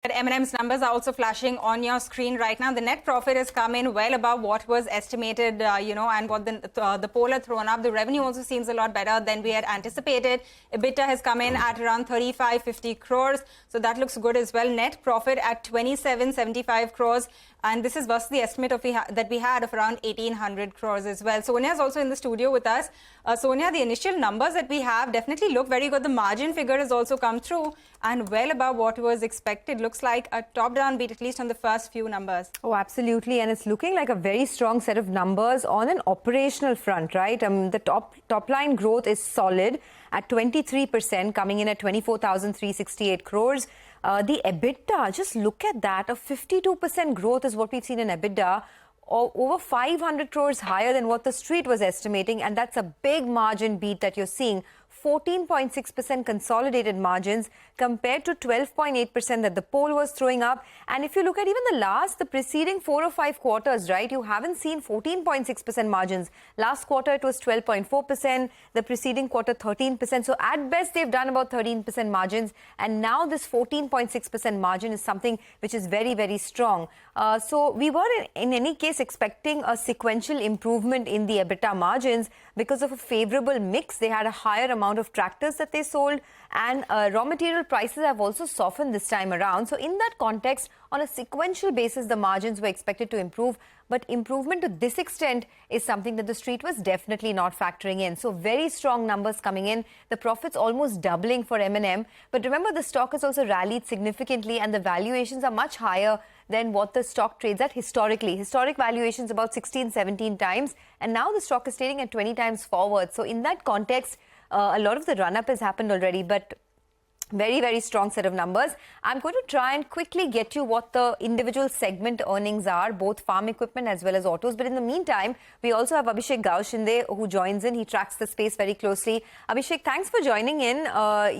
But M&M's numbers are also flashing on your screen right now. The net profit has come in well above what was estimated, and what the poll had thrown up. The revenue also seems a lot better than we had anticipated. EBITDA has come in at around 35-50 crores. So that looks good as well. Net profit at 2775 crores. And this is versus the estimate that we had of around 1800 crores as well. Sonia is also in the studio with us. Sonia, the initial numbers that we have definitely look very good. The margin figure has also come through and well above what was expected. Looks like a top-down beat, at least on the first few numbers. Oh, absolutely. And it's looking like a very strong set of numbers on an operational front, right? The top line growth is solid at 23%, coming in at 24,368 crores. The EBITDA, just look at that, a 52% growth is what we've seen in EBITDA, over 500 crores higher than what the street was estimating, and that's a big margin beat that you're seeing. 14.6% consolidated margins compared to 12.8% that the poll was throwing up. And if you look at even the preceding 4 or 5 quarters, right, you haven't seen 14.6% margins. Last quarter, it was 12.4%. The preceding quarter, 13%. So at best, they've done about 13% margins. And now this 14.6% margin is something which is very, very strong. So we were in any case expecting a sequential improvement in the EBITDA margins because of a favorable mix. They had a higher amount of tractors that they sold, and raw material prices have also softened this time around. So in that context, on a sequential basis, the margins were expected to improve. But improvement to this extent is something that the street was definitely not factoring in. So very strong numbers coming in. The profits almost doubling for M&M. But remember, the stock has also rallied significantly, and the valuations are much higher than what the stock trades at historically. Historic valuations about 16, 17 times. And now the stock is trading at 20 times forward. So in that context, a lot of the run-up has happened already. But very, very strong set of numbers. I'm going to try and quickly get you what the individual segment earnings are, both farm equipment as well as autos. But in the meantime, we also have Abhishek Gaoshinde who joins in. He tracks the space very closely. Abhishek, thanks for joining in.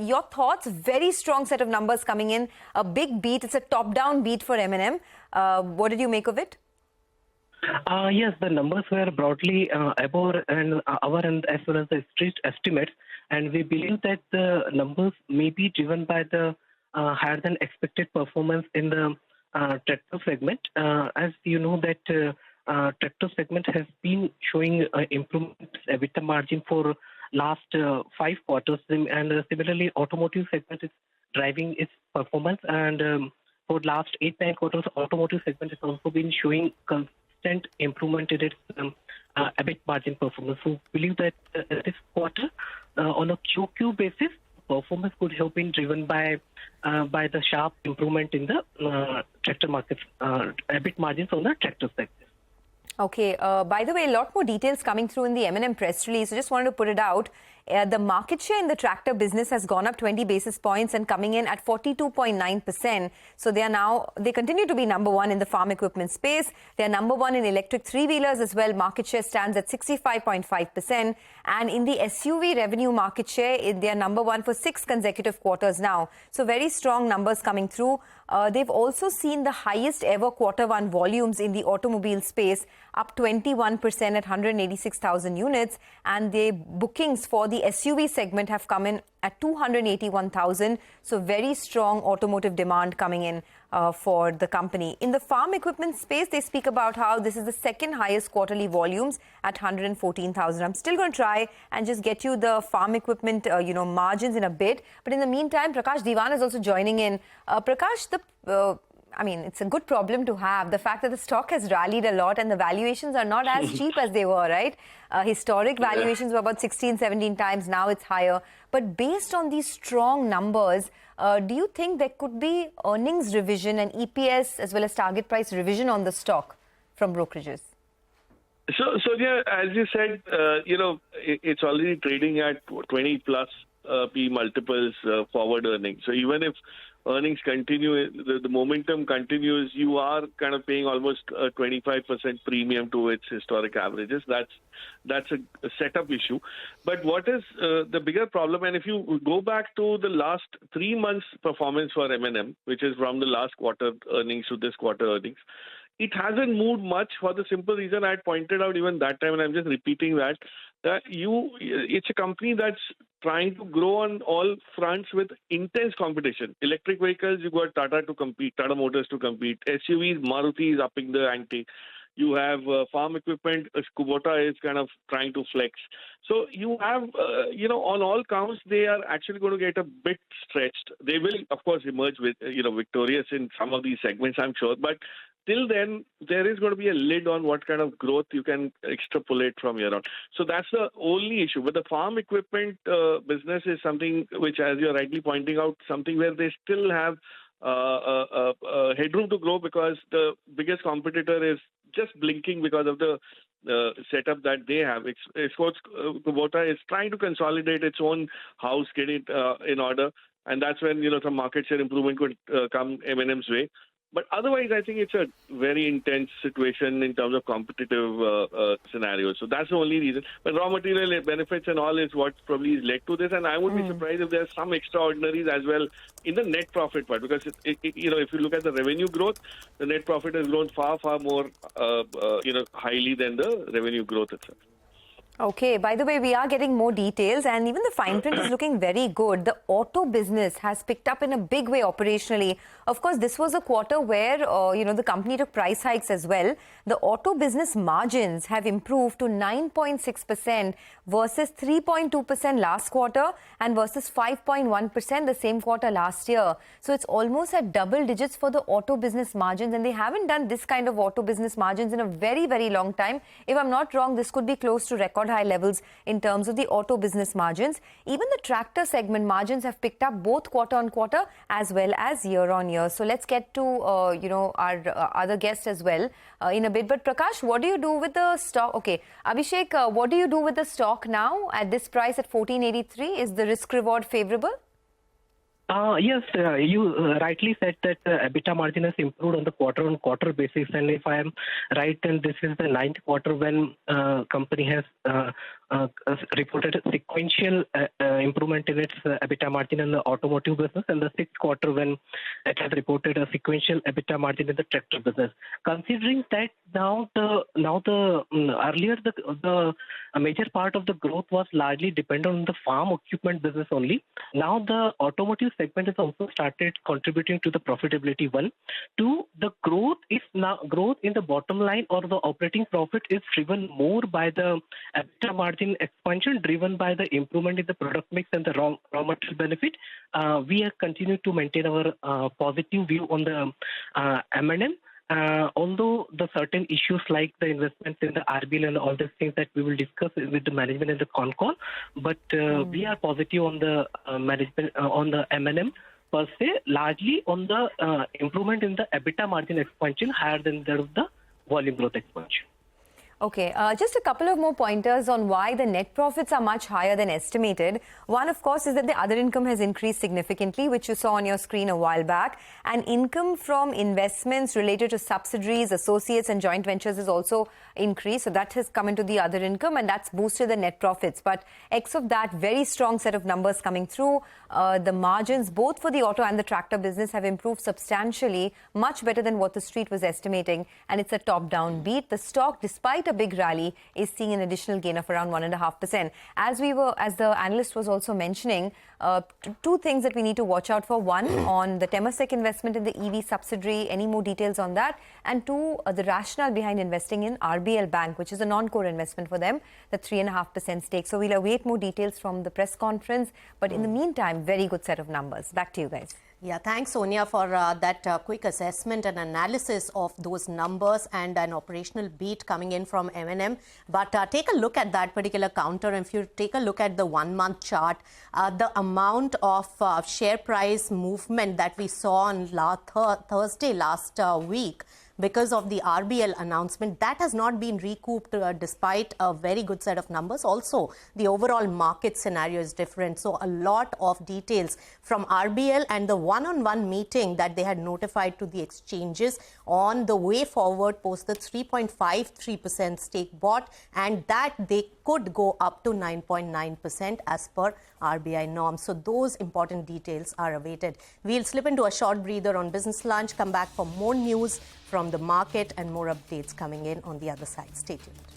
Your thoughts, very strong set of numbers coming in. A big beat. It's a top-down beat for M&M. What did you make of it? Yes, the numbers were broadly above our end as well as the street estimates. And we believe that the numbers may be driven by the higher than expected performance in the tractor segment. As you know that tractor segment has been showing improvement EBITDA margin for last 5 quarters. And similarly, automotive segment is driving its performance. And for last 8-9 quarters, automotive segment has also been showing consistent improvement in its EBIT margin performance. So we believe that this quarter, on a QQ basis, performance could have been driven by the sharp improvement in the tractor markets, EBIT margins on the tractor sector. Okay. By the way, a lot more details coming through in the M&M press release. So just wanted to put it out. The market share in the tractor business has gone up 20 basis points and coming in at 42.9%. So they continue to be number one in the farm equipment space. They are number one in electric three-wheelers as well. Market share stands at 65.5%. And in the SUV revenue market share, they are number one for 6 consecutive quarters now. So very strong numbers coming through. They've also seen the highest ever Q1 volumes in the automobile space, up 21% at 186,000 units. And the bookings for the SUV segment have come in at 281,000. So very strong automotive demand coming in for the company. In the farm equipment space, they speak about how this is the second highest quarterly volumes at 114,000. I'm still going to try and just get you the farm equipment, margins in a bit. But in the meantime, Prakash Diwan is also joining in. Prakash, it's a good problem to have. The fact that the stock has rallied a lot and the valuations are not as cheap as they were, right? Historic valuations were about 16, 17 times. Now it's higher. But based on these strong numbers, do you think there could be earnings revision and EPS as well as target price revision on the stock from brokerages? So, Sonia, as you said, it's already trading at 20 plus P multiples forward earnings. So even if earnings continue, the momentum continues, you are kind of paying almost a 25% premium to its historic averages. That's a setup issue. But what is the bigger problem? And if you go back to the last 3 months performance for M&M, which is from the last quarter earnings to this quarter earnings, it hasn't moved much for the simple reason I had pointed out even that time, and I'm just repeating that it's a company that's trying to grow on all fronts with intense competition. Electric vehicles, you got Tata to compete, Tata Motors to compete. SUVs, Maruti is upping the ante. You have farm equipment, Kubota is kind of trying to flex. So you have, on all counts, they are actually going to get a bit stretched. They will, of course, emerge with, victorious in some of these segments, I'm sure. But till then, there is going to be a lid on what kind of growth you can extrapolate from here on. So that's the only issue. But the farm equipment business is something which, as you're rightly pointing out, something where they still have headroom to grow because the biggest competitor is just blinking because of the setup that they have. Kubota is trying to consolidate its own house, get it in order, and that's when some market share improvement could come M&M's way. But otherwise, I think it's a very intense situation in terms of competitive scenarios. So that's the only reason. But raw material benefits and all is what probably has led to this. And I would be surprised if there's some extraordinaries as well in the net profit part. Because, if you look at the revenue growth, the net profit has grown far, far more, highly than the revenue growth itself. Okay, by the way, we are getting more details and even the fine print is looking very good. The auto business has picked up in a big way operationally. Of course, this was a quarter where, the company took price hikes as well. The auto business margins have improved to 9.6% versus 3.2% last quarter and versus 5.1% the same quarter last year. So it's almost at double digits for the auto business margins, and they haven't done this kind of auto business margins in a very, very long time. If I'm not wrong, this could be close to record high levels in terms of the auto business margins. Even the tractor segment margins have picked up both quarter on quarter as well as year on year. So let's get to our other guest as well in a bit. But Prakash, what do you do with the stock? Okay, Abhishek, what do you do with the stock now at this price at 1483? Is the risk reward favorable? Yes, you rightly said that EBITDA margin has improved on the quarter-on-quarter basis, and if I am right, then this is the 9th quarter when company has reported a sequential improvement in its EBITDA margin in the automotive business, and the 6th quarter when it has reported a sequential EBITDA margin in the tractor business. Considering that earlier the major part of the growth was largely dependent on the farm equipment business only. Now the automotive segment has also started contributing to the profitability. One, two, the growth in the bottom line or the operating profit is driven more by the EBITDA margin expansion, driven by the improvement in the product mix and the raw material benefit. We have continued to maintain our positive view on the M&M. Although the certain issues like the investments in the RBL and all these things that we will discuss with the management in the con call, but we are positive on the management on the M&M per se, largely on the improvement in the EBITDA margin expansion higher than that of the volume growth expansion. Okay, just a couple of more pointers on why the net profits are much higher than estimated. One, of course, is that the other income has increased significantly, which you saw on your screen a while back. And income from investments related to subsidiaries, associates and joint ventures has also increased. So that has come into the other income and that's boosted the net profits. But X of that, very strong set of numbers coming through. The margins, both for the auto and the tractor business, have improved substantially, much better than what the street was estimating. And it's a top-down beat. The stock, despite a big rally, is seeing an additional gain of around 1.5%. As the analyst was also mentioning, two things that we need to watch out for. One, on the Temasek investment in the EV subsidiary, any more details on that? And two, the rationale behind investing in RBL Bank, which is a non-core investment for them, the 3.5% stake. So we'll await more details from the press conference. But in the meantime, very good set of numbers. Back to you guys. Yeah, thanks, Sonia, for that quick assessment and analysis of those numbers and an operational beat coming in from M&M. But take a look at that particular counter. If you take a look at the 1-month chart, the amount of share price movement that we saw on Thursday last week, because of the RBL announcement, that has not been recouped despite a very good set of numbers. Also, the overall market scenario is different. So a lot of details from RBL and the one-on-one meeting that they had notified to the exchanges on the way forward post the 3.53% stake bought, and that they could go up to 9.9% as per RBI norms. So those important details are awaited. We'll slip into a short breather on Business Lunch, come back for more news from the market and more updates coming in on the other side. Stay tuned.